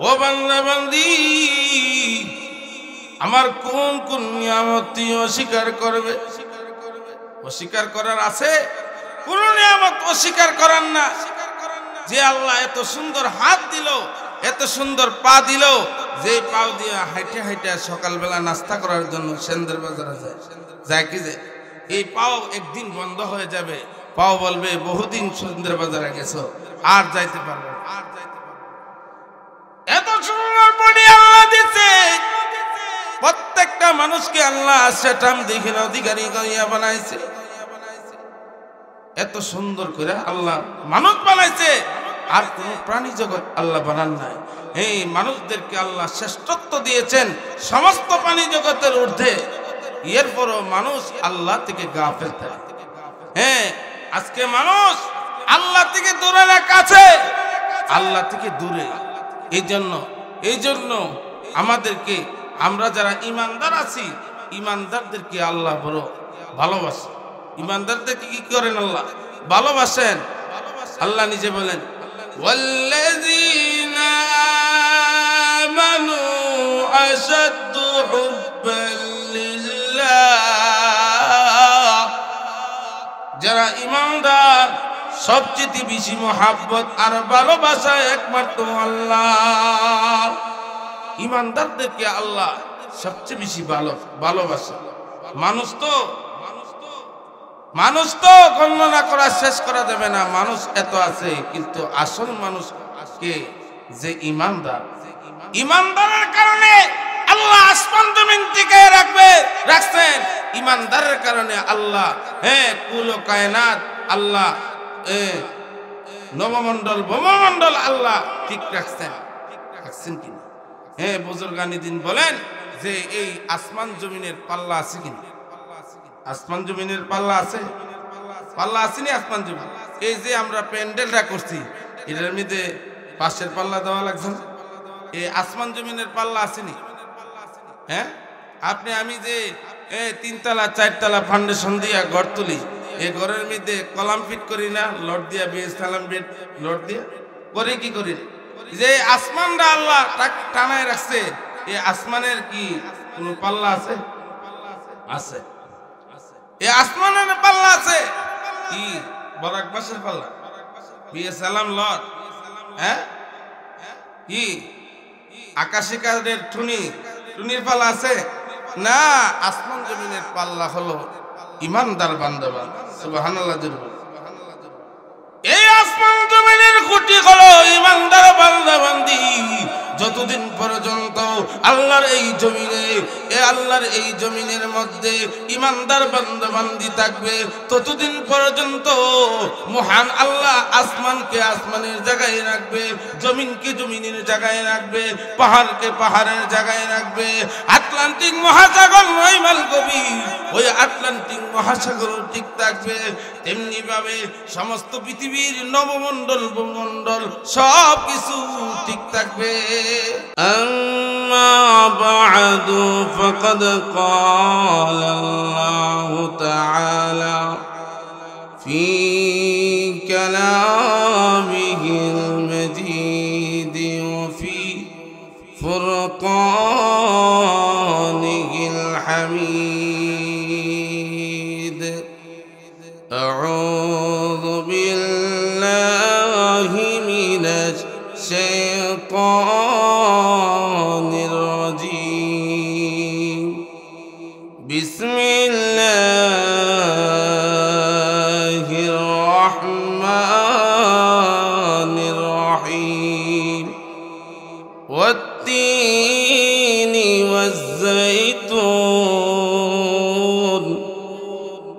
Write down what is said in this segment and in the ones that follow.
ও বান্দা বান্দি, আমার কোন কোন নিয়ামত তুই অস্বীকার করবে? অস্বীকার করার আছে? কোন নিয়ামত অস্বীকার করার না। যে আল্লাহ এত সুন্দর হাত দিল, এত সুন্দর পা দিল, যে পাও দিয়ে হাইটে হাইটে সকালবেলা নাস্তা করার জন্য সেন্দের বাজারে যায় কি যে এই পাও একদিন বন্ধ হয়ে যাবে, পাও বলবে বহুদিন সেন্দের বাজারে গেছো, আর যাইতে পারবে না। এত সুন্দর বডি আল্লাহ দিচ্ছে, প্রত্যেকটা মানুষকে আল্লাহ সেটাম দেখে অধিকারী করিয়া বানাইছে। এত সুন্দর করে আল্লাহ মানুষ বানাইছে, আর কোন প্রাণী জগৎ আল্লাহ বানান নাই। এই মানুষদেরকে আল্লাহ শ্রেষ্ঠত্ব দিয়েছেন সমস্ত প্রাণী জগতের ঊর্ধ্বে। এরপরও মানুষ আল্লাহ থেকে গাফেল থাকে। হ্যাঁ, আজকে মানুষ আল্লাহ থেকে দূরে না কাছে, আল্লাহ থেকে দূরে। এই জন্য আমাদেরকে, আমরা যারা ইমানদার আছি, ইমানদারদেরকে আল্লাহ বড় ভালোবাসে। ইমানদারদেরকে কি করেন? আল্লাহ ভালোবাসেন। আল্লাহ নিজে বলেন, ওয়াল্লাযীনা আমানু আশাদ্দু হুব্বান লিল্লাহ। যারা ইমানদার সবচেয়ে বেশি মহাব্বত আর ভালোবাসা একমাত্র আল্লাহ। ইমানদারদেরকে আল্লাহ সবচেয়ে বেশি ভালোবাসে। মানুষ তো গণনা করা শেষ করা যাবে না। মানুষ এত আছে, কিন্তু আসল মানুষকে যে ইমানদারের কারণে আল্লাহ আসমান জমিন টিকায় রাখছেন। ইমানদারের কারণে আল্লাহ কুল কায়নাত আল্লাহ, নবমণ্ডল ভৌমমণ্ডল আল্লাহ ঠিক রাখছেন কিনা? বুজুর্গানি দিন বলেন যে এই আসমান জমিনের পাল্লা আছে কিনা? আসমান জমিনের পাল্লা আছে? পাল্লা আসেনি আসমান জমিন। এই যে আমরা প্যান্ডেলটা করছি, এটার মধ্যে পাশের পাল্লা দেওয়া লাগছে না? এই আসমান জমিনের পাল্লা আসেনি? হ্যাঁ, আমি যে 3 তলা 4 তলা ফাউন্ডেশন দিয়া ঘর তুলি, এই ঘরের মধ্যে কলাম ফিট করি না, লট দিয়া বেজ সালাম বেড লট দিয়া করে কি করি? যে আসমানটা আল্লাহ টানায় রাখছে, এই আসমানের কি কোনো পাল্লা আছে? আছে। এই আসমানের পাল্লা আছে কি? বরাক বাসের পাল্লা, বিয়ে সালাম লট, হ্যাঁ কি আকাশি কাঠের টুনির পাল্লা আছে না? আসমান জমিনের পাল্লা হলো ইমানদার বান্দা। সুবহানাল্লাহ। এই আসমান জমিনের খুঁটি হলো ইমানদার বান্দা বান্দি। যতদিন পর্যন্ত আল্লাহর এই জমিনের মধ্যে ইমানদার বান্দা বান্দি থাকবে, ততদিন পর্যন্ত মহান আল্লাহ আসমানকে আসমানের জায়গায় রাখবে, জমিনকে জমিনের জায়গায় রাখবে, পাহাড়কে পাহাড়ের জায়গায় রাখবে। আটলান্টিক মহাসাগর নয়মাল গভীর, ওই আটলান্টিক মহাসাগর ঠিক থাকবে। তেমনি ভাবে সমস্ত পৃথিবীর নবমণ্ডল ভূমণ্ডল সব কিছু ঠিক থাকবে। আম্মা বা'দু ফাকাদ ক্বালা আল্লাহু তাআলা ফি কালামিহিল মাজিদ ওয়া ফি ফুরকানিহিল হামিদ। আউযু বিল্লাহি মিনাশ শাইতানির রাজীম। বিসমিল্লাহির রহমানির রহিম। ওয়াত-তিনি ওয়াজ-যাইতুন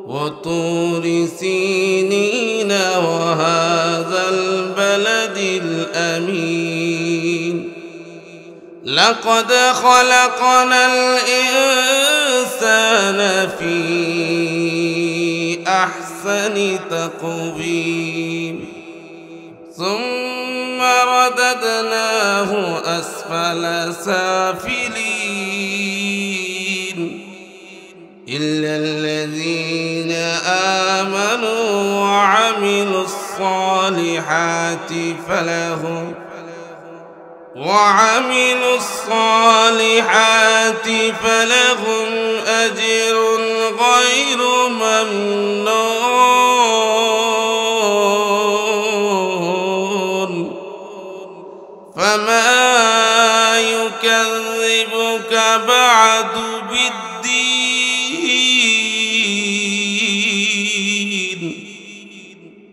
ওয়া তুরি সিনিন ওয়া হাযাল বালাদিল আমিন। লাকাদ খালাকনাল ইনসানা ফি আহসানি তাকওয়িম সুম্মা রাদাদনাহু আসফালা সাফিলিন ইল্লাল্লাযীনা আমানু ওয়া আমিলুস সালিহাতি ফালাহুম وعملوا الصالحات فلهم أجر غير ممنون فما يكذبك بعد بالدين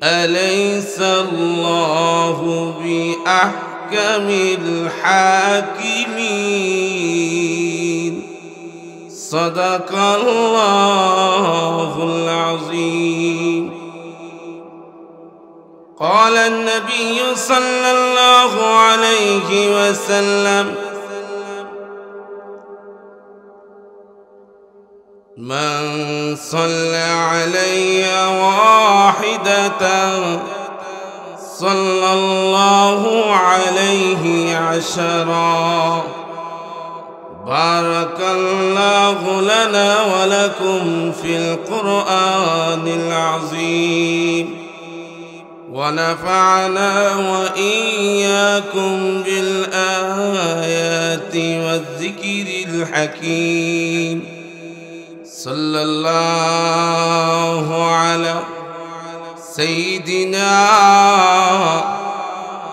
أليس الله بأحكم الحاكمين صدق الله العظيم. قال النبي صلى الله عليه وسلم من صلى علي واحدة صلى الله عليه عشرا بارك الله لنا ولكم في القرآن العظيم ونفعنا وإياكم بالآيات والذكر الحكيم صلى الله على سيدنا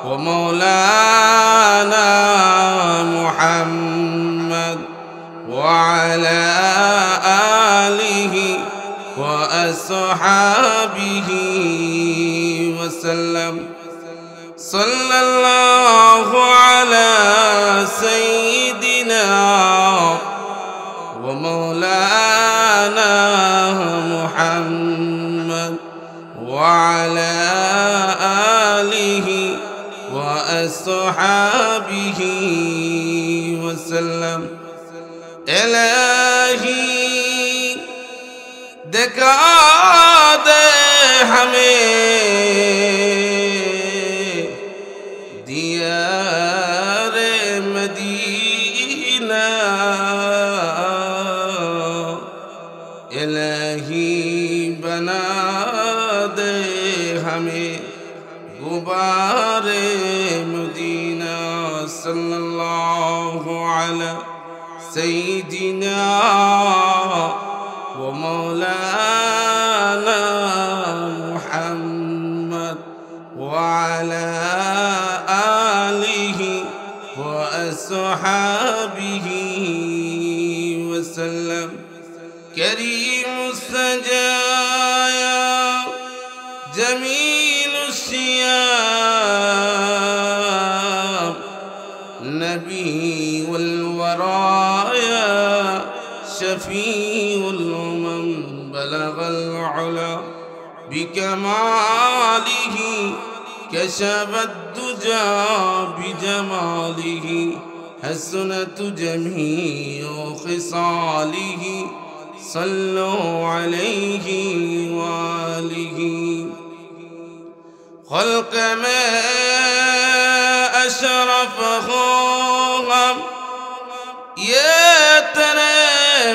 ومولانا محمد وعلى آله وأصحابه وسلم صلى الله على سيدنا ومولانا محمد وعلى آله وأصحابه وسلم. إلهي दिखा दे हमें दियार मदीना इलाही बना दे हमें गुबारे मदीना सल्लल्लाहु अलैहि सय्यिदिना ومولانا محمد وعلى آله وأصحابه وسلم. كريم السجايا جميل الشيام نبي والورايا شفيع الأمم بلغ العلا بكماله كشف الدجى بجماله حسنت جميع خصاله صلوا عليه وآله. خلق ما أشرفهم ये तेरे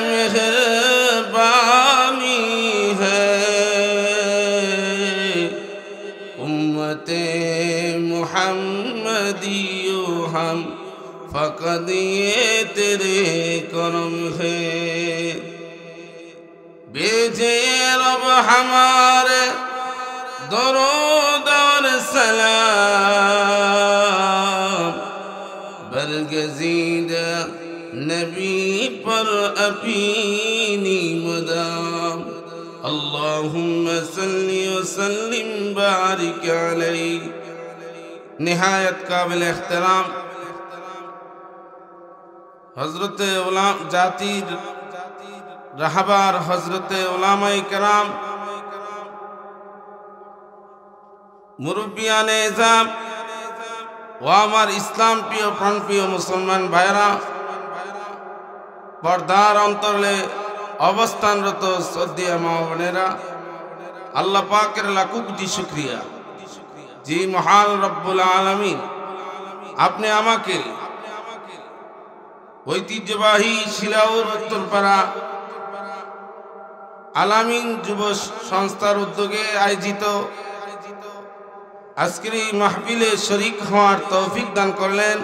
मेहरबानी है उम्मते मुहम्मदियो हम फ़क़त ये तेरे करम है. भेजे रब हमारे दरूद और सलाम बरगज़ीदा नबी पर अपनी मदाम अल्लाहुम्मा सल्ली व सल्लिम बारिक अलैहि. निहायत काबिल एहतराम हज़रत उलाम जातिर रहबर हज़रत उलामाए कराम मुरब्बियाने इज़ाम व आमार इस्लाम प्रिय प्राण प्रिय मुसलमान भाईरा पर्दार अंतरले अवस्थानरत श्रद्धेय मा बोनेरा आल्लाह पाकेर लाखो कोटी शुक्रिया जी महान रब्बुल आलामीन आपनि आमाके ऐतिह्यबाही शिलाउर उत्तरपाड़ा आलामीन जुब संस्थार उद्योगे आयोजित आजकेर এই মাহফিলে शरीक हওয়ার तौफिक दान करलेन.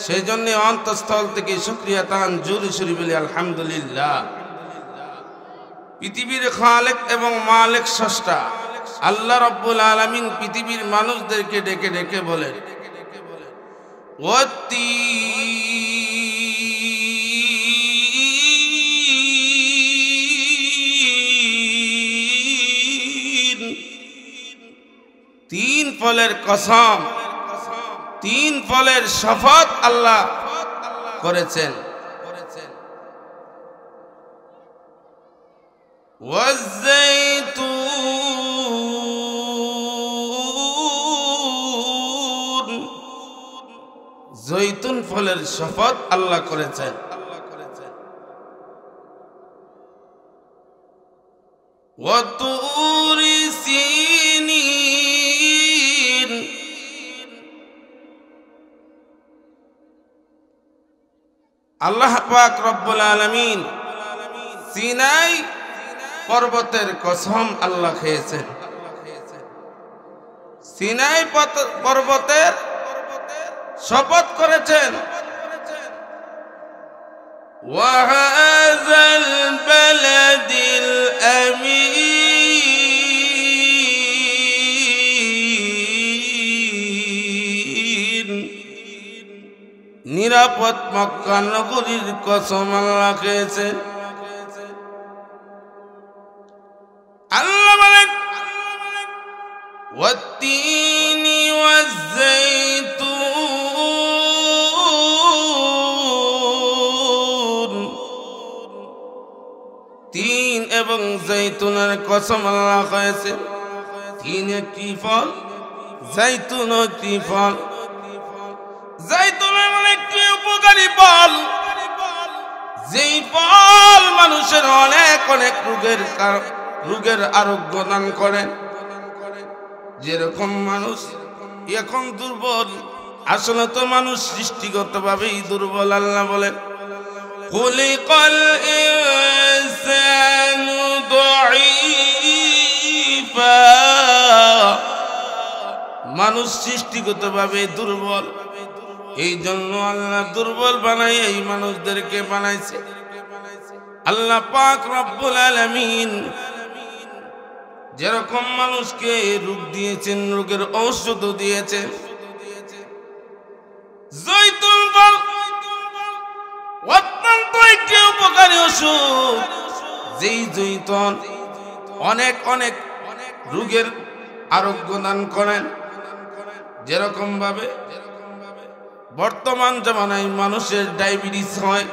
সেই জন্য অন্তঃস্থল থেকে শুকরিয়া তান জোরে সোরে বলি আলহামদুলিল্লাহ। পৃথিবীর খালেক এবং মালিক স্রষ্টা আল্লাহ রাব্বুল আলামিন পৃথিবীর মানুষদেরকে ডেকে ডেকে বলেন, তিন ফলের কসম, তিন ফলের শপথ আল্লাহ করেছেন। জৈতুন ফলের শপথ আল্লাহ করেছেন। ওয়াতুরি সিনিন, আল্লাহ পাক রব্বুল আলামিন সিনাই পর্বতের কসম আল্লাহ খেয়েছেন। সিনাই পর্বতের শপথ করেছেন। ওয়াহাযাল বালাদিল আমিন, নিরাপদ মক্কা নগরীর কসম আল্লাহ খেয়েছেন। আল্লাহ বলেন ওয়াত্তিনি ওয়াজ্জাইতুন, তিন এবং জৈতুনের কসম আল্লাহ খেয়েছেন। তিন একটি ফল, জৈতুন একটি ফল। জৈতুনের একটি উপকারী ফল, যেই ফল মানুষের অনেক অনেক রোগের আরোগ্য দান করেন। যেরকম মানুষ এখন দুর্বল, আসলে তো মানুষ সৃষ্টিগতভাবেই দুর্বল। আল্লাহ বলেন খুলিকাল ইনসানু দাঈফা, মানুষ সৃষ্টিগতভাবে দুর্বল। এই জন্য আল্লাহ দুর্বল বানাই এই মানুষদেরকে বানাইছে। আল্লাহ পাক রব্বুল আলামিন যেরকম মানুষকে রোগ দিয়েছেন, রোগের ঔষধ দিয়েছেন। জৈতুন ফল অত্যন্ত একটি উপকারী ওষুধ, যেই জৈতুন অনেক অনেক রোগের আরোগ্য দান করেন। যেরকম ভাবে বর্তমান জামানায় মানুষের ডায়াবেটিস হয়।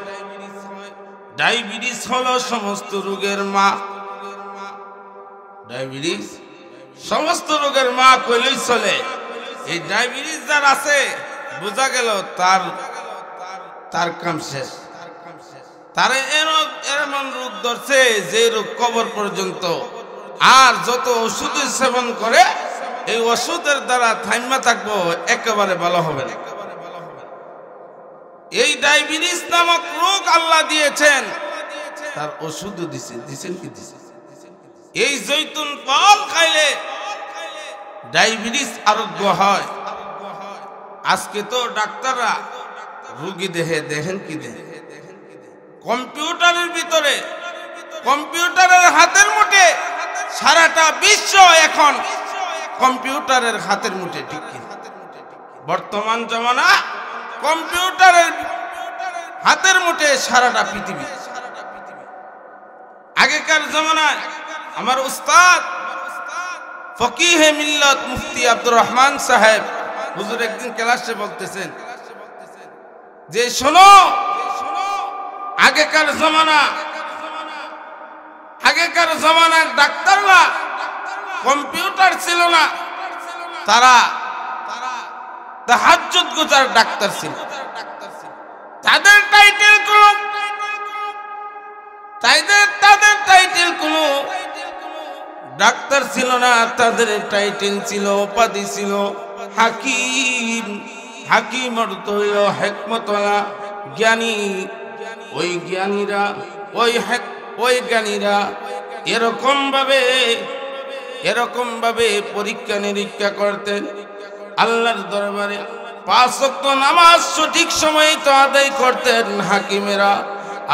ডায়াবেটিস হলো সমস্ত রোগের মা। ডায়াবেটিস সমস্ত রোগের মা কইলেই চলে। এই ডায়াবেটিস যার আছে বোঝা গেল তার কাম শেষ। তার এমন রোগ ধরছে যে রোগ কবর পর্যন্ত। আর যত ওষুধ সেবন করে এই ওষুধের দ্বারা থাইমা থাকবো, একেবারে ভালো হবে না। এই ডায়াবেটিস নামক রোগ আল্লাহ দিয়েছেন, তার ওষুধও দিছেন কি দিছেন। এই জৈতুন ফল খাইলে ডায়াবেটিস আরোগ্য হয়। আজকে তো ডাক্তাররা রোগী দেখেন কি দেখেন, কম্পিউটারের ভিতরে, কম্পিউটারের হাতের মুঠে সারাটা বিশ্ব এখন কম্পিউটারের হাতের মুঠে। ঠিক কি? বর্তমান জামানা কম্পিউটারের হাতের মুঠে সারাটা পৃথিবী। আগেকার জামানায় আমার উস্তাদ ফকিহে মিল্লাত মুফতি আব্দুর রহমান সাহেব হুজুর একদিন ক্লাসে বলতেছেন যে শোনো, আগেকার জামানার ডাক্তাররা কম্পিউটার ছিল না, তারা তাহাজ্জুদ গুজার ডাক্তার ছিল। তাদের টাইটেল কোনো ডাক্তার ছিল না, তাদের টাইটেল ছিল, উপাধি ছিল হাকিম। হাকিম অর্থ হইল হিকমতওয়ালা, জ্ঞানী। ওই জ্ঞানীরা এরকম ভাবে পরীক্ষা নিরীক্ষা করতেন। আল্লাহর দরবারে 5 ওয়াক্ত নামাজ সঠিক সময়ে তো আদায় করতেন হাকিমেরা,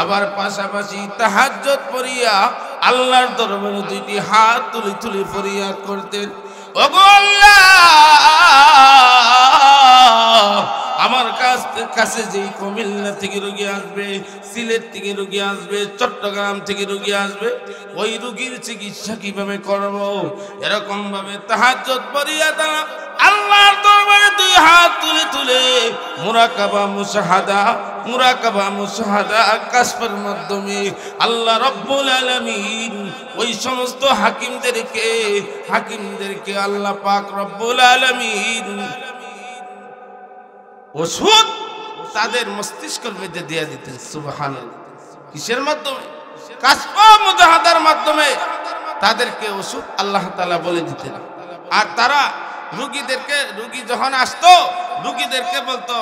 আবার পাশাপাশি তাহাজ্জুদ পড়িয়া আল্লাহর দরবারে দুইটি হাত তুলে তুলে ফরিয়াদ করতেন, ওগো আল্লাহ, আমার কাছে যেই কুমিল্লা থেকে রোগী আসবে, সিলেট থেকে রোগী আসবে, চট্টগ্রাম থেকে রোগী আসবে, ওই রোগীর চিকিৎসা কিভাবে করব? এরকম ভাবে তাহাজ্জুদ পড়িয়া তারা আল্লাহর দরবারে দুই হাত তুলে তুলে মুরাকাবা মুশাহাদা কাশফের মাধ্যমে আল্লাহ রব্বুল আলামিন ওই সমস্ত হাকিমদেরকে আল্লাহ পাক রব্বুল আলামিন ওষুধ তাদের মস্তিষ্কের মধ্যে দিয়ে দিতেন। সুবহানাল্লাহ। কিসের মাধ্যমে? কাশফা মুজাহাদার মাধ্যমে তাদেরকে ওষুধ আল্লাহ তাআলা বলে দিতেন। আর তারা রুগী যখন আসতো রুগীদেরকে বলতো,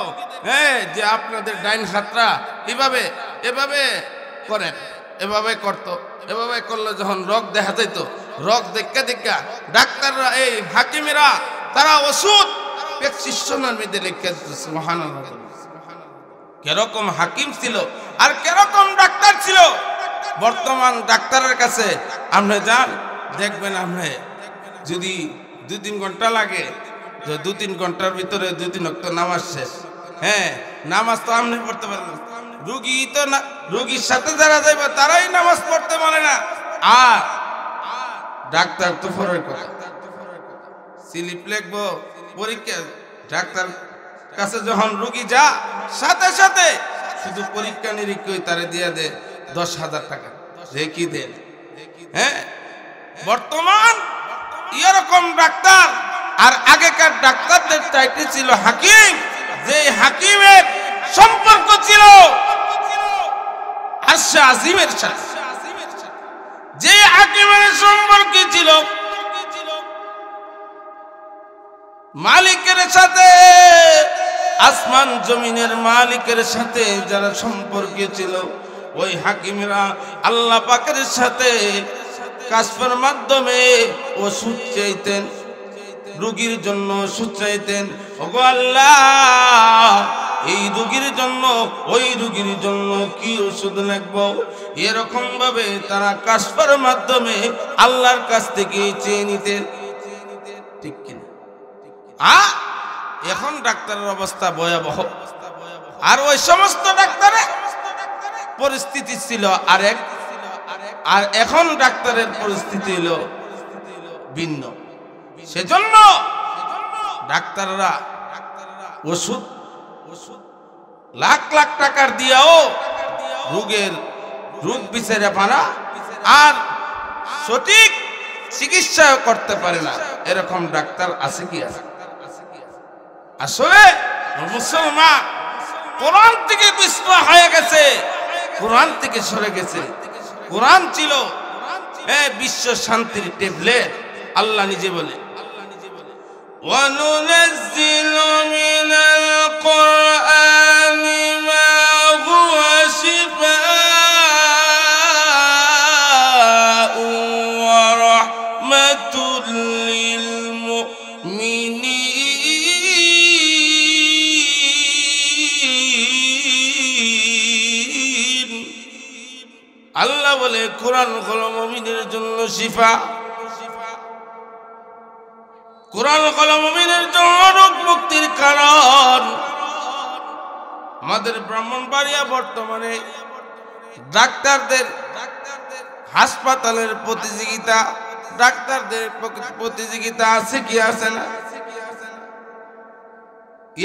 যে আপনাদের ডাইন হাতরা এভাবে করেন, এভাবে করতো। এভাবে করলে যখন রোগ দেখা যেত, রোগ দেখা ডাক্তাররা, এই হাকিমেরা, তারা ওষুধ প্রেসক্রিপশনের মধ্যে লিখে দিত। সুবহানাল্লাহ। কিরকম হাকিম ছিল আর কিরকম ডাক্তার ছিল! বর্তমান ডাক্তারের কাছে আপনি যান, দেখবেন আপনি যদি 2-3 ঘন্টা লাগে, 2-3 ঘন্টার ভিতরে 2-3 ওয়াক্ত নামাজ শেষ। নামাজ তো আপনি পড়তে পারেন না, রুগীর সাথে যারা যাইবে তারাই নামাজ পড়তে পারে না। আর ডাক্তার তো পরের কথা, স্লিপ লিখবো পরীক্ষা, ডাক্তার কাছে যখন রুগী যা, সাথে সাথে শুধু পরীক্ষা নিরীক্ষা তারে দিয়ে দে 10,000 টাকা রেখি দেন। বর্তমান এরকম ডাক্তার। আর আগেকার ডাক্তারদের টাইটেল ছিল হাকিম, যে হাকিমের সম্পর্ক ছিল আরশে আজিমের সাথে, যে হাকিমের সম্পর্ক ছিল মালিকের সাথে, আসমান জমিনের মালিকের সাথে যারা সম্পর্ক ছিল, ওই হাকিমেরা আল্লাহ পাকের সাথে কাশফের মাধ্যমে ওষুধ চাইতেন, রোগীর জন্য ওষুধ চাইতেন। ওগো আল্লাহ, এই রোগীর জন্য ওই রোগীর জন্য কি ওষুধ লাগবো? এরকম ভাবে তারা কাশফের মাধ্যমে আল্লাহর কাছ থেকে চেয়ে নিতেন। ঠিক কিনা? এখন ডাক্তারের অবস্থা ভয়াবহ। আর ওই সমস্ত ডাক্তারের পরিস্থিতি ছিল আরেক, আর এখন ডাক্তারের পরিস্থিতি হলো ভিন্ন। সেজন্য ডাক্তাররা ওষুধ লাখ লাখ টাকার দিয়েও রোগ বিচারে পানা আর সঠিক চিকিৎসা করতে পারে না, এরকম ডাক্তার আছে কি? আছে? আসলে মুসলমান কোরআন থেকে বিস্ময় হয়ে গেছে, কোরআন থেকে সরে গেছে। কোরআন ছিল বিশ্ব শান্তির ট্যাবলেট। আল্লাহ নিজে বলে, ওয়ানুনাজ্জিলু মিনাল কুরআনি মা হুয়া শিফাa'un ওয়া রাহমাতুল লিল মুমিনিন। আল্লাহ বলে কোরআন হলো মুমিনের জন্য শিফা, কোরআন হলো মুমিনের জন্য রোগ মুক্তির কারণ। আমাদের ব্রাহ্মণবাড়িয়া বর্তমানে ডাক্তারদের হাসপাতালের প্রতিযোগিতা, ডাক্তারদের প্রতিযোগিতা আছে কি? আছে না?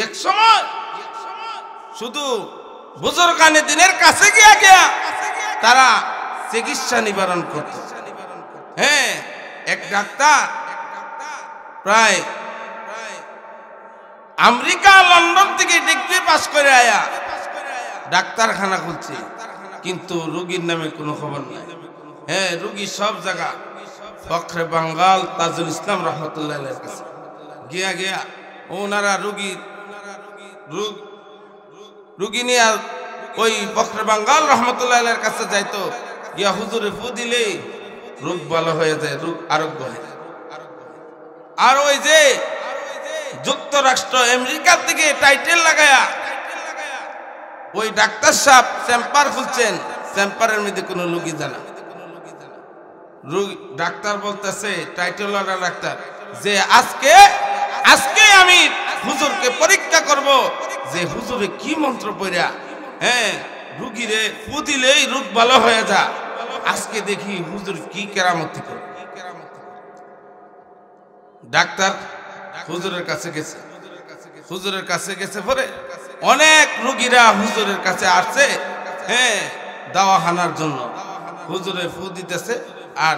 এক সময় শুধু বুজুর্গানে দিনের কাছে গিয়া তারা চিকিৎসা নিবারণ করত। এক ডাক্তার প্রায় আমেরিকা লন্ডন থেকে ডিগ্রি পাস করে আয়া ডাক্তারখানা খুলছে, কিন্তু রোগীর নামে কোনো খবর নাই। রোগী সব জায়গা ফখরে বাঙ্গাল তাজুল ইসলাম রহমতুল্লাহ কাছে গিয়া ওনারা রোগী নিয়ে ওই ফখরে বাঙ্গাল রহমতুল্লাহ কাছে যাইতো, গিয়া হুজুরে ফু দিলে রোগ ভালো হয়ে যায়, রোগ আরোগ্য হয়। আর ওই যে যুক্তরাষ্ট্র আমেরিকা থেকে টাইটেল লাগায়া ওই ডাক্তার সাহেব চেম্বার খুলছেন, চেম্বারের মধ্যে কোনো রোগী জানা ডাক্তার বলতেছে টাইটেলওয়ালা ডাক্তার যে আজকে আমি হুজুরকে পরীক্ষা করব যে হুজুরে কি মন্ত্র পড়া রুগীরে ফু দিলেই রোগ ভালো হয়ে যা। আজকে দেখি হুজুর কি কেরামতি করে। ডাক্তার হুজুরের কাছে গেছে, হুজুরের কাছে গেছে পরে অনেক রুগীরা হুজুরের কাছে আসছে দাওয়াখানার জন্য। হুজুরে ফু দিতেছে আর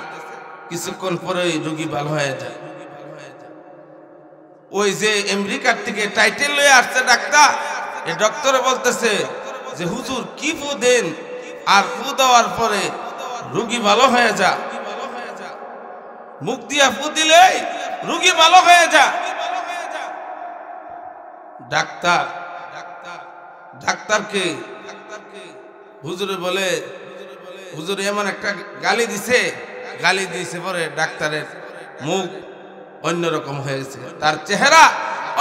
কিছুক্ষণ পরে রোগী ভালো হয়ে যায়। ওই যে আমেরিকার থেকে টাইটেল লয়ে আসছে ডাক্তার, এই ডক্টরে বলতেছে যে হুজুর কি ফু দেন আর ফু দেওয়ার পরে রোগী ভালো হয়ে যা, মুখ দিয়া ফু দিলে রোগী ভালো হয়ে যা। ডাক্তারকে হুজুরে বলে, হুজুর এমন একটা গালি দিছে পরে ডাক্তারের মুখ অন্যরকম হয়ে গেছে, তার চেহারা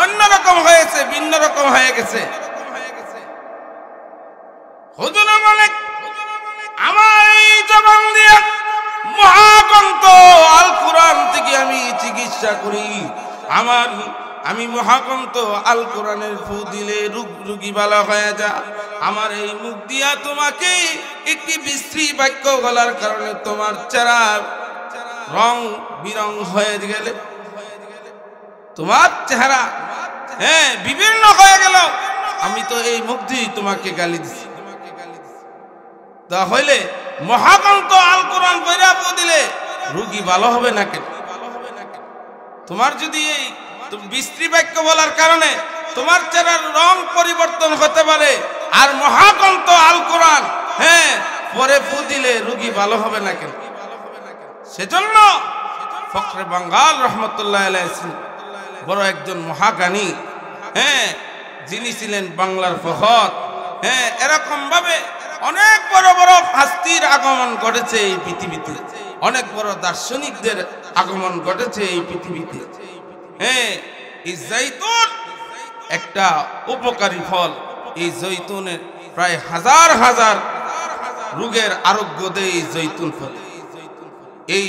অন্যরকম হয়েছে, ভিন্ন রকম হয়ে গেছে। হুজুর বলে আমার এই জবান দিয়ে মহাগ্রন্থ আল কোরআন থেকে আমি চিকিৎসা করি, আমি মহাগ্রন্থ আল কোরআনের ফু দিলে রোগী ভালো হয়ে যা। আমার এই মুখ দিয়া তোমাকে একটি বিশ্রী বাক্য বলার কারণে তোমার চেহারা রং বিরং হয়ে গেলে, তোমার চেহারা বিভিন্ন হয়ে গেল, আমি তো এই মুখ দিয়ে তোমাকে গালি দিছি। তা হইলে মহাগ্রন্থ আল কোরআন পড়া ফু দিলে রোগী ভালো হবে না কেন? তোমার যদি এই বিশ্রী বাক্য বলার কারণে তোমার চেহারার রং পরিবর্তন হতে পারে, আর মহাগ্রন্থ আল কোরআন পরে ফু দিলে রোগী ভালো হবে না কেন? সেজন্য ফখরে বাঙ্গাল রহমতুল্লাহ আলাইহি বড় একজন মহাজ্ঞানী, যিনি ছিলেন বাংলার ফখর। এরকম ভাবে অনেক বড় বড় হাস্তির আগমন ঘটেছে এই পৃথিবীতে, অনেক বড় দার্শনিকদের আগমন ঘটেছে এই পৃথিবীতে। এই জৈতুন একটা উপকারী ফল, এই জৈতুনের প্রায় হাজার হাজার রোগের আরোগ্য দেয় এই জৈতুন ফল। এই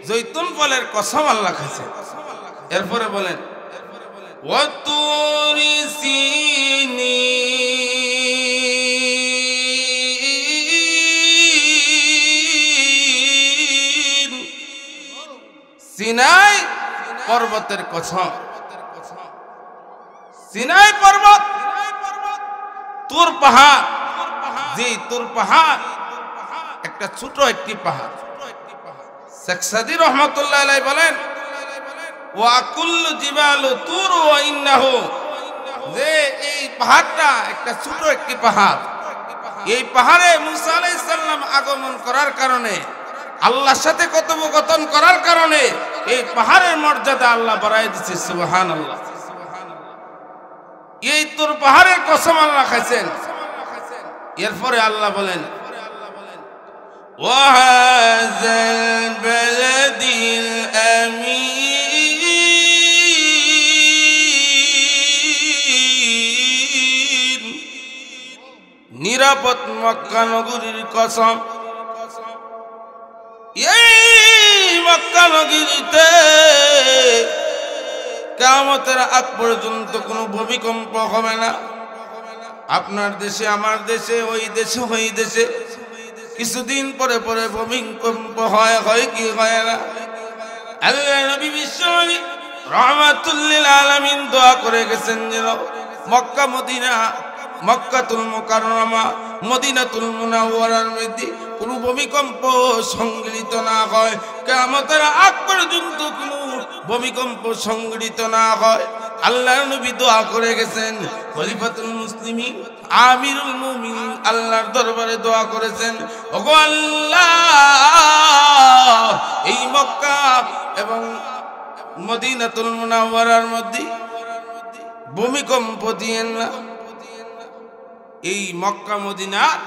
জৈতুন ফলের কসম আল্লাহ খাইছে। এরপরে বলেন ওয়াতুরি সিনাই পর্বতের কসম, সিনাই পর্বত, তুর পাহাড়, যে তুর পাহাড় একটা ছোট একটি পাহাড়। শেখ সাদী রহমতুল্লাহ আলাইহি বলেন ওয়া কুল্লু জিবালু তুর ওয়া ইন্নাহু, যে এই পাহাড়টা একটা ছোট একটি পাহাড়। এই পাহাড়ে মুসা আলাইহিস সালাম আগমন করার কারণে, আল্লাহর সাথে কথোপকথন করার কারণে এই পাহাড়ের মর্যাদা আল্লাহ বাড়ায় দিয়েছে। সুবহানাল্লাহ। এই তোর পাহাড়ের কসম আল্লাহ খাইছেন। এরপরে আল্লাহ বলেন ওয়াহাযাল বালাদিল আমিন, নিরাপদ মক্কা নগরীর কসম। এই মক্কা নগরীতে কিয়ামতের আগ পর্যন্ত কোনো ভূমিকম্প হবে না। আপনার দেশে, আমার দেশে, ওই দেশে, ওই দেশে কিছুদিন পরে পরে ভূমিকম্প হয় কি হয় না? আল্লাহ নবী বিশ্বনবী রাহমাতুল লিল আলামিন দোয়া করে গেছেন যেন মক্কা মদিনা, মক্কাতুল মুকাররমা, মদিনাতুল মুনাওয়ারার মধ্যে কোনো ভূমিকম্প সংঘটিত না হয়, কিয়ামতের আগ পর্যন্ত কোনো ভূমিকম্প সংঘটিত না হয়। আল্লাহর নবী দোয়া করে গেছেন। খলিফাতুল মুসলিমিন আমিরুল মুমিনিন আল্লাহর দরবারে দোয়া করেছেন, ওগো আল্লাহ, এই মক্কা এবং মদিনাতুল মুনাওয়ারার মধ্যে ভূমিকম্প দিয়েন না। এই মক্কা মদিনার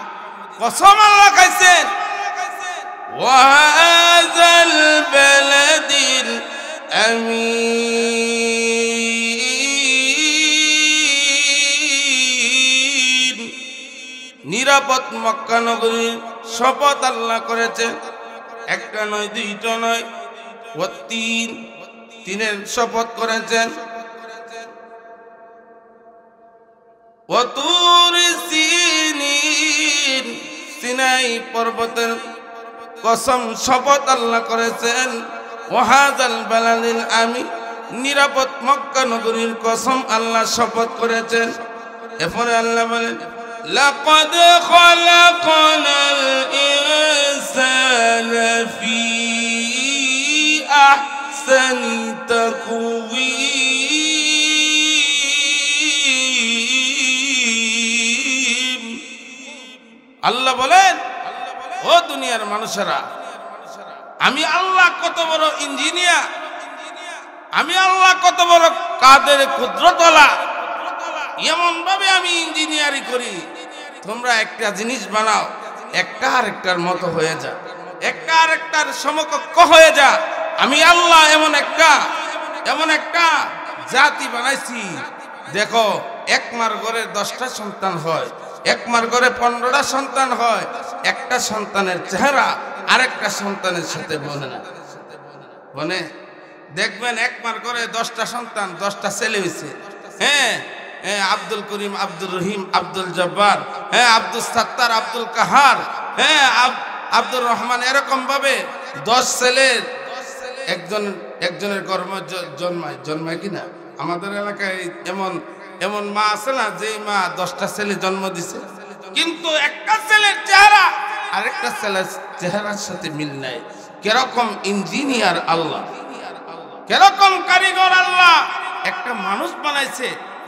কসম আল্লাহ খাইছেন। ওয়াহাযাল বালাদিল আমিন নিরাপদ মক্কা নগরীর শপথ আল্লাহ করেছেন। একটা নয়, দুইটা নয়, ও তিনের শপথ করেছেন। ওয়াতুর সিনিন, সিনাই পর্বতের কসম শপথ আল্লাহ করেছেন। ওয়াহাজাল বালাদিল আমিন, নিরাপদ মক্কা নগরীর কসম আল্লাহ শপথ করেছেন। এরপরে আল্লাহ বলেন লাকাদ খালাকনাল ইনসানা ফি আহসানি তাকওয়িম। আল্লাহ বলেন ও দুনিয়ার মানুষেরা, আমি আল্লাহ কত বড় ইঞ্জিনিয়ার, আমি আল্লাহ কত বড় কাদের কুদরতওয়ালা, এমন ভাবে আমি ইঞ্জিনিয়ারিং করি, তোমরা একটা জিনিস বানাও, একটা আরেকটার মতো হয়ে যা, একটা আরেকটার সমকক্ষ হয়ে যা। আমি আল্লাহ এমন একটা জাতি বানাইছি। দেখো, এক মার ঘরে 10টা সন্তান হয়, এক মার ঘরে 15টা সন্তান হয়, একটা সন্তানের চেহারা আরেকটা সন্তানের সাথে বনে না, বনে। দেখবেন এক মার ঘরে 10টা সন্তান, 10টা ছেলে হয়েছে। হ্যাঁ, আব্দুল করিম, আব্দুল রহিম, আব্দুল জব্বার, হ্যাঁ, আব্দুল সাত্তার, আব্দুল কাহার, হ্যাঁ, আব্দুল রহমান, এরকম ভাবে 10 ছেলের একজনের গর্ভ জন্মায় কিনা। আমাদের এলাকায় এমন মা আছে না, যে মা 10টা ছেলে জন্ম দিছে, কিন্তু একটা ছেলের চেহারা আরেকটা ছেলের চেহারার সাথে মিল নাই। কিরকম ইঞ্জিনিয়ার আল্লাহ, কিরকম কারিগর আল্লাহ। একটা মানুষ বানাইছে,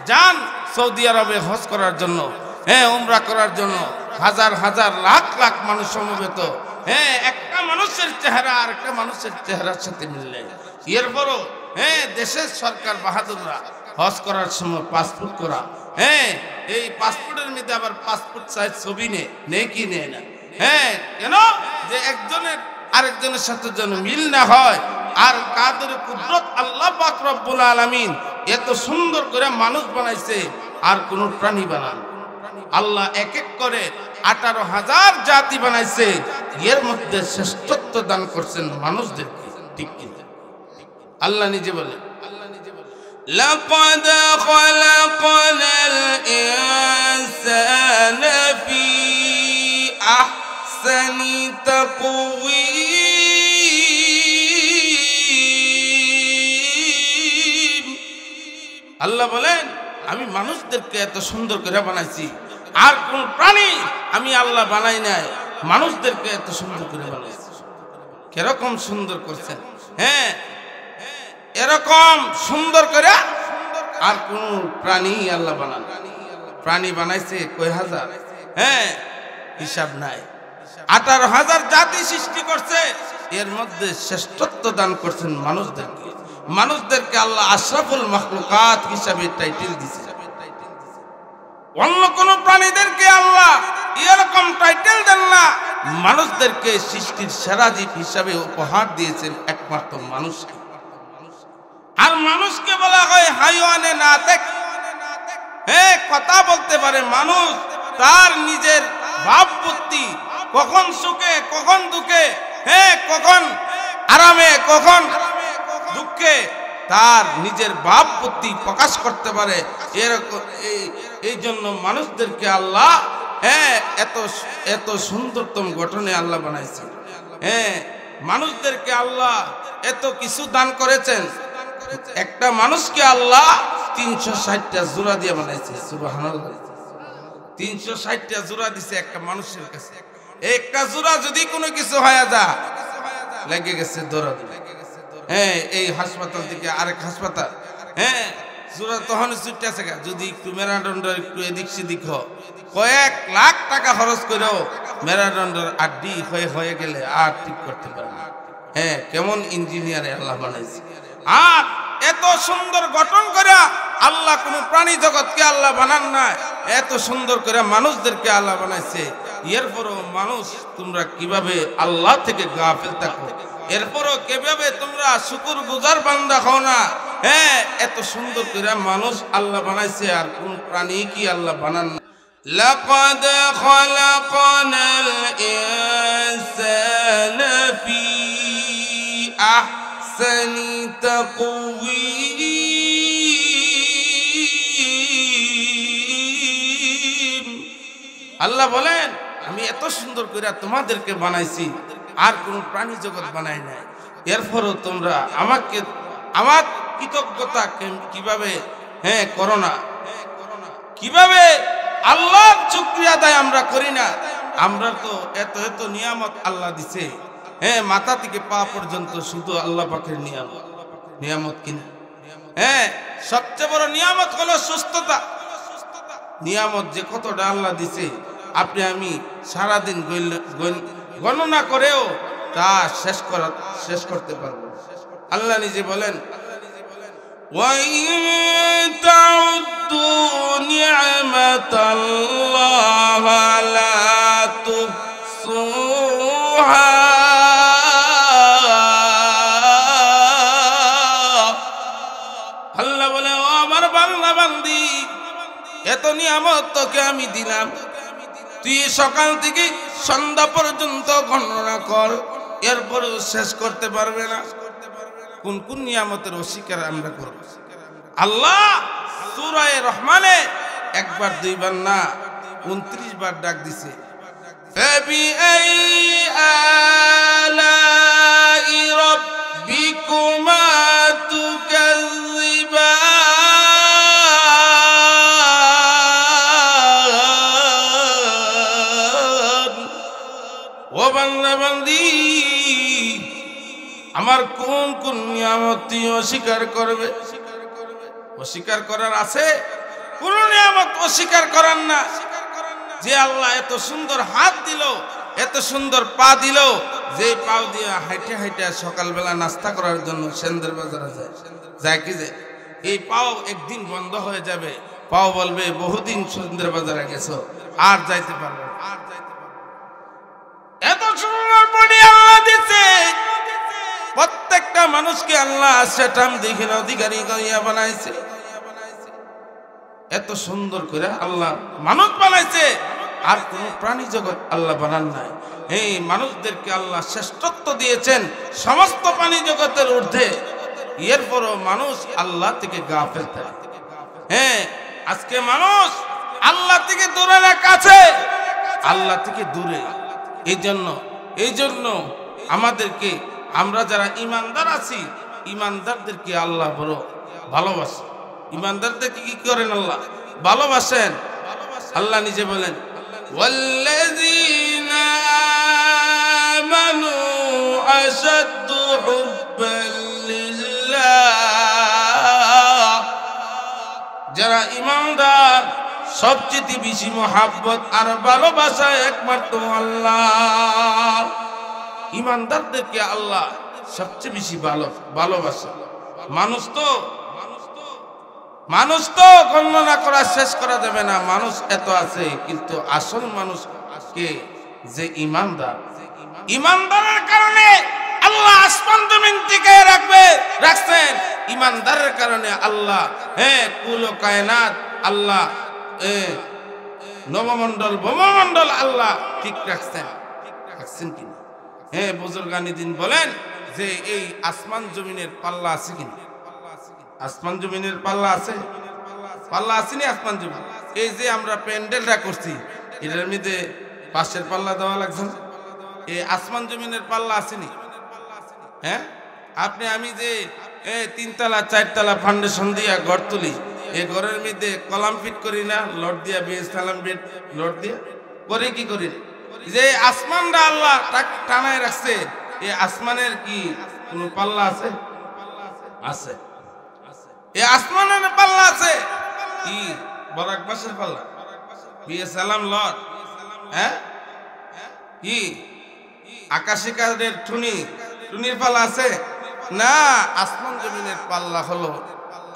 যান সৌদি আরবে হজ করার জন্য, হ্যাঁ, উমরা করার জন্য, হাজার হাজার লাখ লাখ মানুষ সমবেত। হ্যাঁ, একটা মানুষের চেহারা আর একটা মানুষের চেহারার সাথে মিললে, এরপরও হ্যাঁ, দেশের সরকার বাহাদুররা হজ করার সময় পাসপোর্ট করা, হ্যাঁ, এই পাসপোর্টের মধ্যে আবার পাসপোর্ট সাইজ ছবি নেই কি নেয় না। হ্যাঁ, কেন? যে একজনের আরেকজনের সাথে যেন মিল না হয়। আর কাদের কুদরত আল্লাহ পাক রব্বুল আলামিন এত সুন্দর করে মানুষ বানাইছে, আর কোন প্রাণী বানান। আল্লাহ এক এক করে 18,000 জাতি বানাইছে, এর মধ্যে শ্রেষ্ঠত্ব দান করছেন মানুষদেরকে। ঠিক কিনা? আল্লাহ নিজে বলে লাকাদ খালাকনাল ইনসানা ফি আহসানি তাকওয়িম। আল্লাহ বলেন আমি মানুষদেরকে এত সুন্দর করে বানাইছি, আর কোন প্রাণী আমি আল্লাহ বানাই নাই, মানুষদেরকে এত সুন্দর করে বানাইছি। কিরকম সুন্দর করছেন! হ্যাঁ, এরকম সুন্দর করে আর কোন প্রাণী আল্লাহ বানান। প্রাণী বানাইছে কয় হাজার, হ্যাঁ, হিসাব নাই। 18,000 জাতি সৃষ্টি করছে, এর মধ্যে শ্রেষ্ঠত্ব দান করছেন মানুষদেরকে। মানুষদেরকে আল্লাহ আশরাফুল মাখলুকাত হিসাবে টাইটেল দিয়েছে। অন্য কোন প্রাণীদেরকে আল্লাহ এরকম টাইটেল দেন না। মানুষদেরকে সৃষ্টির সেরা জীব হিসাবে উপহার দিয়েছেন একমাত্র মানুষকে। আর মানুষকে বলা হয় হাইওয়ানে নাতিক। হ্যাঁ, কথা বলতে পারে মানুষ, তার নিজের ভাব বুদ্ধি, কখন সুখে কখন দুঃখে, হ্যাঁ, কখন আরামে কখন দুঃখে, তার নিজের ভাব বুদ্ধি প্রকাশ করতে পারে। এরকম এই জন্য মানুষদেরকে আল্লাহ হ্যাঁ এত সুন্দরতম গঠনে আল্লাহ বানাইছে। হ্যাঁ, মানুষদেরকে আল্লাহ এত কিছু দান করেছেন। একটা মানুষকে আল্লাহ 360টা জোড়া দিয়ে বানাইছে। সুবহানাল্লাহ, 360টা জোড়া দিছে একটা মানুষের কাছে। একটা জোড়া যদি কোনো কিছু হয়ে যায়, লেগে গেছে দৌড়াদৌড়ি। হ্যাঁ, এই হাসপাতাল থেকে আরেক হাসপাতাল, হ্যাঁ, জোড়া তখন ছুটে আছে। যদি একটু মেরুদণ্ডের একটু এদিক সেদিক কয়েক লাখ টাকা খরচ করেও মেরুদণ্ডের আড্ডি হয়ে গেলে আর ঠিক করতে পারে না। হ্যাঁ, কেমন ইঞ্জিনিয়ারে আল্লাহ বানাইছে। আর এত সুন্দর গঠন করে আল্লাহ কোন প্রাণী জগৎকে আল্লাহ বানান না, এত সুন্দর করে মানুষদেরকে আল্লাহ বানাইছে। এরপরও মানুষ তোমরা কিভাবে আল্লাহ থেকে গাফিল থাকো, এরপরও কিভাবে তোমরা শুকর গুজার বান্দা হও না। হ্যাঁ, এত সুন্দর করে মানুষ আল্লাহ বানাইছে, আর কোন প্রাণী কি আল্লাহ বানান না। লাকাদ খালাকনাল ইনসানা ফি আহসানি তাকওয়ীম। আল্লাহ বলেন আমি এত সুন্দর করে তোমাদেরকে বানাইছি, আর কোন প্রাণী জগৎ বানাই নাই। এরপরও তোমরা আমাকে আমার কৃতজ্ঞতা কিভাবে করো না, কিভাবে আল্লাহর শুকরিয়া আদায় আমরা করি না। আমরা তো এত এত নিয়ামত আল্লাহ দিছে, মাথা থেকে পা পর্যন্ত শুধু আল্লাহ পাকের নিয়ামত। নিয়ামত কিনা? সবচেয়ে বড় নিয়ামত হলো সুস্থতা। নিয়ামত যে কতটা আল্লাহ দিছে আপনি আমি সারাদিন গণনা করেও তা শেষ করতে পারবো। আল্লাহ নিজে বলেন وَإِن تَعُدُّوا نِعْمَةَ اللَّهِ لَا تُحْصُوهَا। আল্লাহ বলে ও আমার বান্দা বান্দি, এত নিয়ামত তোকে আমি দিলাম, তুই সকাল থেকে সন্ধ্যা পর্যন্ত গণনা কর, এরপরও শেষ করতে পারবে না। কোন কোন নিয়ামতের অস্বীকার আমরা করব? আল্লাহ সূরা রহমানে একবার দুইবার না 29 বার ডাক দিছে। ফাবিআই আলাই রাব্বিকুমা তুকাযযিবান। ও বান্দা বান্দি, আমার কোন কোন নিয়ামত তুই অস্বীকার করবে? অস্বীকার করার আছে? কোন নিয়ামত অস্বীকার করার না। যে আল্লাহ এত সুন্দর হাত দিল, এত সুন্দর পা দিল, যে পাও দিয়ে হাইটে হাইটে সকালবেলা নাস্তা করার জন্য সেন্দের বাজারে যায় কি যায়? এই পাও একদিন বন্ধ হয়ে যাবে, পাও বলবে বহুদিন সেন্দের বাজারে গেছো, আর যাইতে পারবে না। এত সুন্দর বডি আল্লাহ দিচ্ছে, প্রত্যেকটা মানুষকে আল্লাহ সেটাম দেখিন অধিকারী করিয়া বানাইছে। এত সুন্দর করে আল্লাহ মানুষ বানাইছে, আর কোন প্রাণী জগৎ আল্লাহ বানান নাই। এই মানুষদেরকে আল্লাহ শ্রেষ্ঠত্ব দিয়েছেন সমস্ত প্রাণী জগতের ঊর্ধ্বে। এরপরও মানুষ আল্লাহ থেকে গাফেল থাকে। আজকে মানুষ আল্লাহ থেকে দূরে না কাছে, আল্লাহ থেকে দূরে। এই জন্য আমাদেরকে, আমরা যারা ইমানদার আছি, ইমানদারদেরকে আল্লাহ বড় ভালোবাসে। ইমানদারদেরকে কি করেন? আল্লাহ ভালোবাসেন। আল্লাহ নিজে বলেন ওয়াল্লাযীনা আমানু আশাদ্দু হুব্বান লিল্লাহ। যারা ইমানদার সবচেয়ে বেশি মহব্বত আর ভালোবাসা একমাত্র আল্লাহ। ইমানদারদেরকে আল্লাহ সবচেয়ে বেশি ভালোবাসে। মানুষ তো গণনা করা শেষ করা যাবে না। মানুষ এত আছে, কিন্তু আসল মানুষকে যে ইমানদারের কারণে আল্লাহ আসমান জমিন টিকায় রাখছেন। ইমানদারের কারণে আল্লাহ কুল কায়নাত আল্লাহ, নবমণ্ডল ব্রহ্মমণ্ডল আল্লাহ ঠিক রাখছেন কিনা? বুজুর্গানি দিন বলেন যে এই আসমান জমিনের পাল্লা আছে কিনা? আসমান জমিনের পাল্লা আছে? পাল্লা আসেনি আসমান জমিন। এই যে আমরা প্যান্ডেলটা করছি, এটার মধ্যে পাশের পাল্লা দেওয়া লাগছে না? এই আসমান জমিনের পাল্লা আসেনি? আপনি আমি যে 3 তলা 4 তলা ফাউন্ডেশন দিয়া ঘর তুলি, এই ঘরের মধ্যে কলাম ফিট করি না, লট দিয়া বেজ সালাম বেড লট দিয়া করে কি করি? যে আসমানটা আল্লাহ টানায় রাখছে, এই আসমানের কি কোন পাল্লা আছে? আছে। এই আসমানের পাল্লা আছে কি? বরাক বাসের পাল্লা, বিয়ে সালাম লট, কি আকাশী কাদের টুনির পাল্লা আছে না? আসমান জমিনের পাল্লা হলো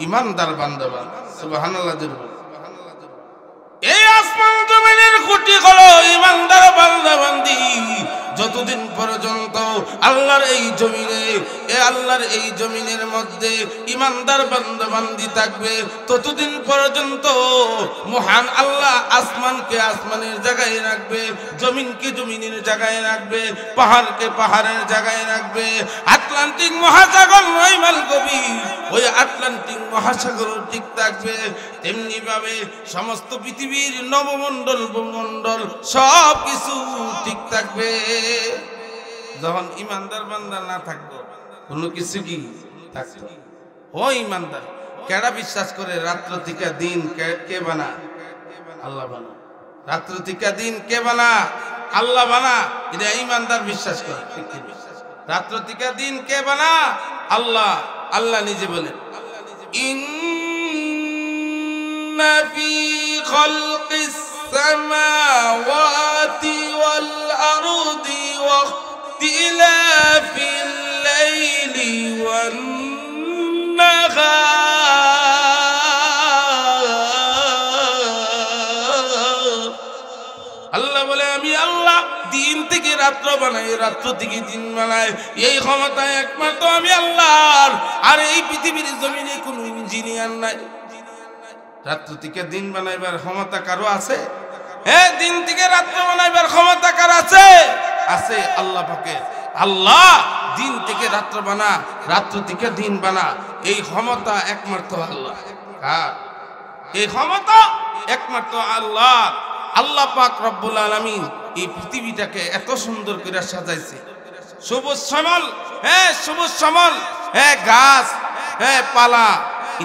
ইমানদার বান্দাবান। সুবহানাল্লাহ। এই আসমান জমিনের খুঁটি হলো ইমানদার বান্দাবান্দি। যতদিন পর্যন্ত আল্লাহর এই জমিনের মধ্যে ইমানদার বান্দাবান্দি থাকবে, ততদিন পর্যন্ত মহান আল্লাহ আসমানকে আসমানকে আসমানের জায়গায় রাখবে, জমিনকে জমিনের জায়গায় রাখবে, পাহাড়কে পাহাড়ের জায়গায় রাখবে। আটলান্টিক মহাসাগর নয়মাইল গভীর, ওই আটলান্টিক মহাসাগর ঠিক থাকবে। তেমনি ভাবে সমস্ত পৃথিবীর নবমণ্ডল ভূমণ্ডল সব কিছু ঠিক থাকবে। যখন ইমানদার বান্দা না থাকবো, কোনো কিছু কি থাকবে? ও ইমানদার, কেডা বিশ্বাস করে রাত্র থেকে দিন কে বানা? আল্লাহ বানা। রাত্র থেকে দিন কে বানা? আল্লাহ বানা। এটা ইমানদার বিশ্বাস করে। রাত্র থেকে দিন কে বানা? আল্লাহ। আল্লাহ নিজে বলেন, ইন্না ফি খালকিস সামাওয়াতি ওয়াল আরদি ওয়া ইখতিলাফিল লাইলি ওয়ান আল্লাহ বলে, আমি আল্লাহ দিন থেকে রাত্র বানাই, রাত্র থেকে দিন বানাই। এই ক্ষমতা একমাত্র আমি আল্লাহর। আর এই পৃথিবীর জমিনে কোনো ইঞ্জিনিয়ার নাই। রাত্র থেকে দিন বানাইবার ক্ষমতা কারো আছে? হ্যাঁ, দিন থেকে রাত্র বানাইবার ক্ষমতা কার আছে? আছে আল্লাহ পাকের। আল্লাহ দিন থেকে রাত্র বানা, রাত্র থেকে দিন বানা, এই ক্ষমতা একমাত্র আল্লাহ। এই ক্ষমতা একমাত্র আল্লাহ। আল্লাহ পাক রব্বুল আলামিন এই পৃথিবীটাকে এত সুন্দর করে সাজাইছে, সবুজ শ্যামল, হ্যাঁ সবুজ শ্যামল, হ্যাঁ গাছ, হ্যাঁ পালা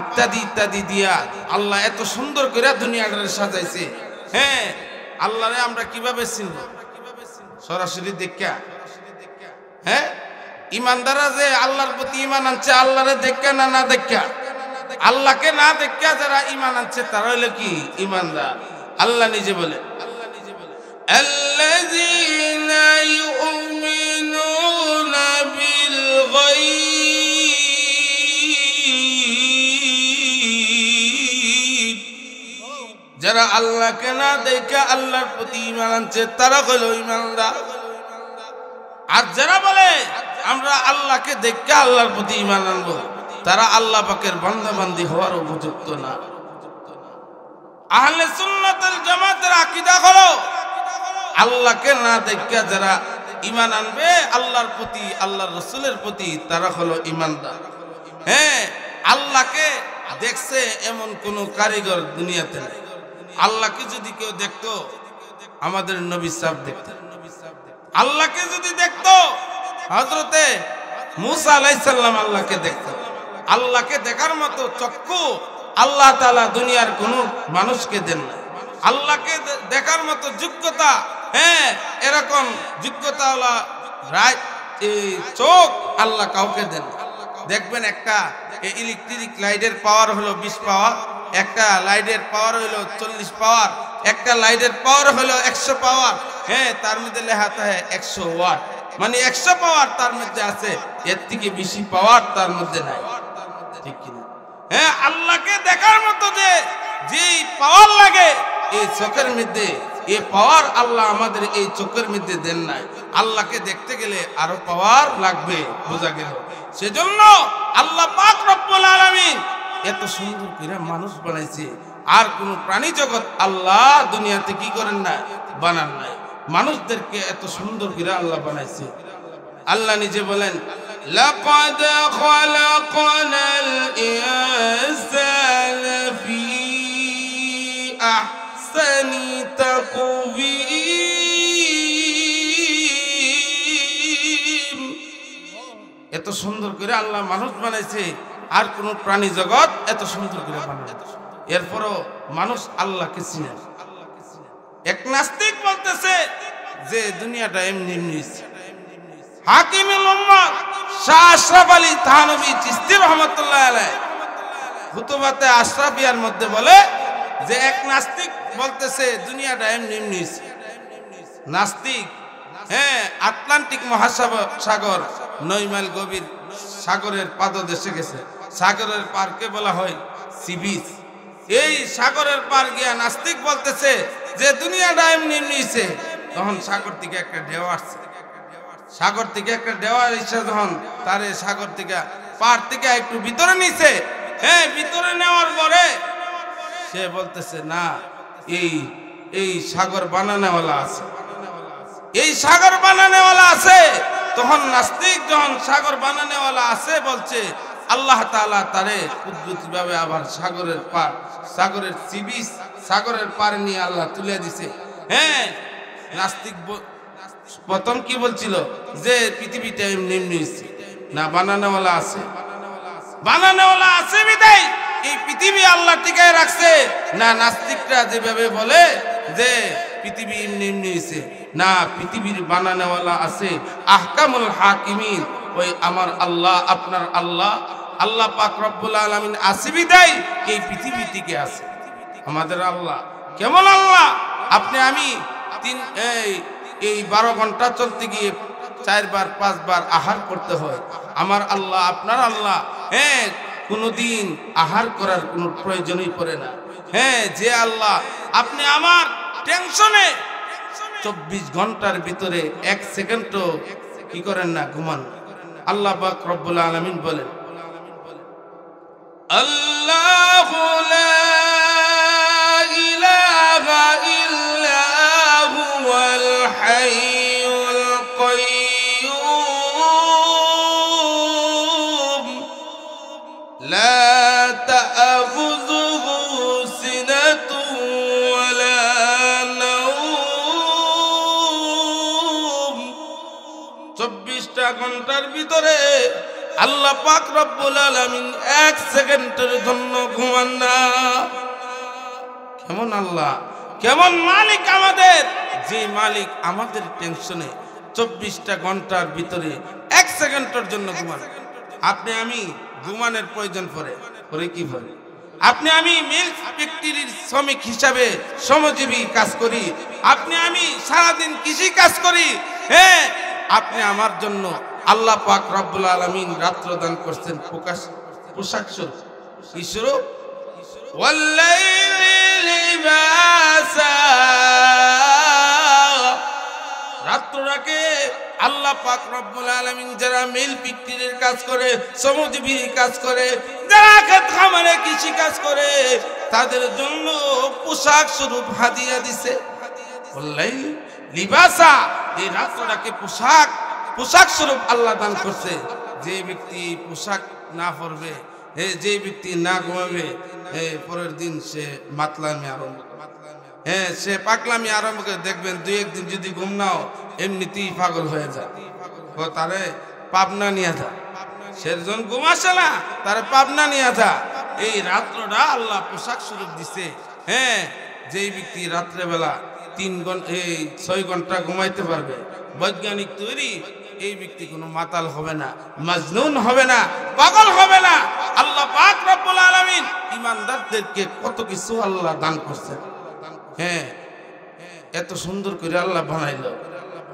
ইত্যাদি ইত্যাদি দিয়া আল্লাহ এত সুন্দর করে দুনিয়াটাকে সাজাইছে। হ্যাঁ, আল্লাহরে আমরা কিভাবে চিনব? সরাসরি দেখা। হ্যাঁ, ইমানদাররা যে আল্লাহর প্রতি ঈমান আনছে, আল্লাহরে দেখা না না দেখা, আল্লাহকে না দেখা যারা ঈমান আনছে তারা হলো কি ঈমানদার। আল্লাহ নিজে বলে, আল্লাযীনা ইউমিনুনা বিল গায়ব, যারা আল্লাহকে না দেখা আল্লাহর প্রতি ঈমান আনছে তারা হলো ঈমানদার। আর যারা বলে আমরা আল্লাহকে দেখে আল্লাহর প্রতি ঈমান আনবো, তারা আল্লাহ পাকের বান্দা বান্দি হওয়ার উপযুক্ত না। আহলে সুন্নাত ওয়াল জামাতের আকীদা হলো আল্লাহকে না দেখে যারা ঈমান আনবে আল্লাহর প্রতি, আল্লাহর রাসূলের প্রতি, তারা হলো ঈমানদার। হ্যাঁ, আল্লাহকে দেখছে এমন কোন কারিগর দুনিয়াতে নাই। আল্লাহকে যদি কেউ দেখতো, আমাদের নবী সাহেব দেখতেন। আল্লাহকে যদি দেখতো, হযরতে মুসা আলাইহিস সালাম আল্লাহকে দেখতো। আল্লাহকে দেখার মতো চক্ষু আল্লাহ তাআলা দুনিয়ার কোন মানুষকে দেন না। আল্লাহকে দেখার মতো যোগ্যতা, হ্যাঁ এরকম যোগ্যতাওয়ালা চোখ আল্লাহ কাউকে দেন না। দেখবেন একটা ইলেকট্রিক লাইটের পাওয়ার হলো 20 পাওয়ার, একটা লাইটের পাওয়ার হলো 40 পাওয়ার, একটা লাইটের পাওয়ার হলো 100 পাওয়ার। হ্যাঁ, তার মধ্যে লেখা থাকে 100 ওয়াট, মানে 100 পাওয়ার তার মধ্যে আছে, এর থেকে বেশি পাওয়ার তার মধ্যে নাই। ঠিক কিনা? হ্যাঁ, আল্লাহকে দেখার মতো যে পাওয়ার লাগে এই চোখের মধ্যে, এই পাওয়ার আল্লাহ আমাদের এই চোখের মধ্যে দেন নাই। আল্লাহকে দেখতে গেলে আরো পাওয়ার লাগবে, বোঝা গেল। সেজন্য আল্লাহ পাক রব্বুল আলামিন এত সুন্দর করে মানুষ বানাইছে। আর কোন প্রাণী জগৎ আল্লাহ দুনিয়াতে কি করেন না, বানান নাই। মানুষদেরকে এত সুন্দর করে আল্লাহ বানাইছে। আল্লাহ নিজে বলেন, লাকাদ খালাকনাল ইনসানা ফি আহসানি তাকওয়িম। এত সুন্দর করে আল্লাহ মানুষ বানাইছে, আর কোন প্রাণী জগৎ এত সুন্দর করে বানায়। এরপরও মানুষ আল্লাহকে চিনে। এক নাস্তিক বলতেছে যে দুনিয়াটা এমনি এমনি। হাকিমুল উম্মাহ শাহ আশরাফ আলী থানভী চিশতি রহমাতুল্লাহ আলাইহি খুতবাতে আশরাফিয়ার মধ্যে বলে যে এক নাস্তিক বলতেছে দুনিয়াটা এমনি এমনি। নাস্তিক, হ্যাঁ আটলান্টিক মহাসাগর 9 মাইল গভীর সাগরের পাদদেশে গেছে। সাগরের পারকে বলা হয় সি বিচ। এই সাগরের পার গিয়া নাস্তিক বলতেছে যে দুনিয়াটা এমনি এমনি। তখন সাগর থেকে একটা ঢেউ আসছে। সাগর থেকে একটা ঢেউ এসে যখন তারে সাগর থেকে পার থেকে একটু ভিতরে নিছে, হ্যাঁ ভিতরে নেওয়ার পরে সে বলতেছে না, এই এই সাগর বানানোওয়ালা আছে, এই সাগর বানানোওয়ালা আছে। তখন নাস্তিক যখন সাগর বানানোওয়ালা আছে বলছে, আল্লাহ তাআলা তারে কুদরতিভাবে আবার সাগরের পার, সাগরের সিবিস, সাগরের পার নিয়ে আল্লাহ তুলে দিছে। হ্যাঁ, নাস্তিক প্রথম কি বলছিল যে পৃথিবীটা এমনি এমনি না, বানানোওয়ালা আছে, বানানোওয়ালা আছে বিদায় এই পৃথিবী আল্লাহ টিকায় রাখছে। না, নাস্তিকরা যেভাবে বলে যে পৃথিবী এমনি এমনি হয়েছে, না, পৃথিবীর বানানোওয়ালা আছে। আহকামুল হাকিমিন ওই আমার আল্লাহ, আপনার আল্লাহ, আল্লাহ পাক রব্বুল আলামিন আছে বিদায় এই পৃথিবী টিকে আছে। আমাদের আল্লাহ কেমন আল্লাহ? আপনি আমি এই 12 ঘন্টা চলতে গিয়ে 4 বার 5 বার আহার করতে হয়। আমার আল্লাহ, আপনার আল্লাহ, হ্যাঁ, কোনদিন আহার করার কোনো প্রয়োজনই পড়ে না। হ্যাঁ, যে আল্লাহ আপনি আমার টেনশনে 24 ঘন্টার ভিতরে 1 সেকেন্ডও কি করেন না, ঘুমান। আল্লাহ পাক রব্বুল আলামিন বলেন, আল্লাহু লা ইলাহা ইল্লা হুয়াল হাইয়ুল কাইয়্যুম লা তা'খুযুহু সিনাতুন ওয়ালা নাওম। 24টা ঘন্টার ভিতরে আল্লাহ পাক রব্বুল আলামিন 1 সেকেন্ডের জন্য ঘুমান না। কেমন আল্লাহ, কেমন মালিক আমাদের, যে মালিক আমাদের টেনশনে 24টা ঘন্টার ভিতরে 1 সেকেন্ডের জন্য ঘুমান। আপনি আমি ঘুমানোর প্রয়োজন পড়ে কি পড়ে? আপনি আমি মিল ফ্যাক্টরির শ্রমিক হিসাবে শ্রমজীবী কাজ করি, আপনি আমি সারাদিন কৃষি কাজ করি। হ্যাঁ, আপনি আমার জন্য আল্লাহ পাক রব্বুল আলামিন রাত্র দান করছেন পোশাক স্বরূপ। কি স্বরূপ? ওয়াল্লাইলি লিবাসা। রাত্রটাকে আল্লাহ পাক রব্বুল আলামিন যারা মিল ফ্যাক্টরির কাজ করে, শ্রমজীবী কাজ করে, যারা ক্ষেত খামারে কৃষি কাজ করে, তাদের জন্য পোশাক স্বরূপ হাদিয়া দিছে। ওয়াল্লাইলি লিবাসা, এই রাত্রটাকে পোশাক স্বরূপ আল্লাহ দান করছে। যে ব্যক্তি পোশাক না পরবে, যে ব্যক্তি না ঘুমাবে, পরের দিন সে মাতলামি আরম্ভ, হ্যাঁ, সে পাগলামি আরম্ভ করে। দেখবেন 2-1 দিন যদি ঘুম নাও এমনিতেই পাগল হয়ে যায়। তারে পাবনা নিয়ে যা, সেজন ঘুম আসে না, তারে পাবনা নিয়ে যা। এই রাত্রটা আল্লাহ পোশাক স্বরূপ দিছে। হ্যাঁ, যেই ব্যক্তি রাত্রেবেলা 6 ঘন্টা ঘুমাইতে পারবে, বৈজ্ঞানিক তৈরি, এই ব্যক্তি কোনো মাতাল হবে না, মাজনুন হবে না, পাগল হবে না। আল্লাহ পাক রব্বুল আলামিন ইমানদারদেরকে কত কিছু আল্লাহ দান করছেন। হ্যাঁ, এত সুন্দর করে আল্লাহ বানাইলো।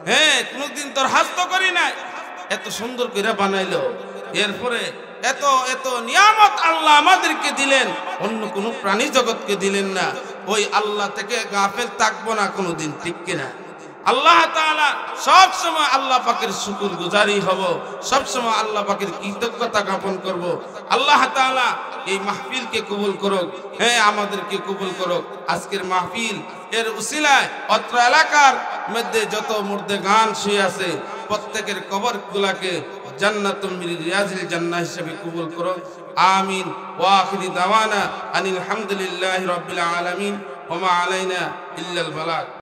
হ্যাঁ, কোনদিন তোর হাস্ত করি নাই, এত সুন্দর করে বানাইলো। এরপরে এত এত নিয়ামত আল্লাহ আমাদেরকে দিলেন, অন্য কোনো প্রাণী জগৎকে দিলেন না। ওই আল্লাহ থেকে গাফেল থাকবো না কোনোদিন, ঠিক কিনা? আল্লাহ তাআলা সব সময় আল্লাহ পাকের শুকর গুজারি হব, সব সময় আল্লাহ পাকের কৃতজ্ঞতা জ্ঞাপন করব। আল্লাহ তাআলা এই মাহফিলকে কবুল করুক। হ্যাঁ, আমাদেরকে কবুল করুক। আজকের মাহফিল এর উসিলায় অত্র এলাকার মধ্যে যত মুর্দে গান শুয়ে আছে প্রত্যেকের কবরগুলাকে জান্নাতুম মিন রিয়াজিল জান্নাহ হিসেবে কবুল করুক। আমিন। ওয়া আখিরি দাওয়ানা আনিল হামদুলিল্লাহি রাব্বিল আলামিন ওয়া মা আলাইনা ইল্লাল বালাগ।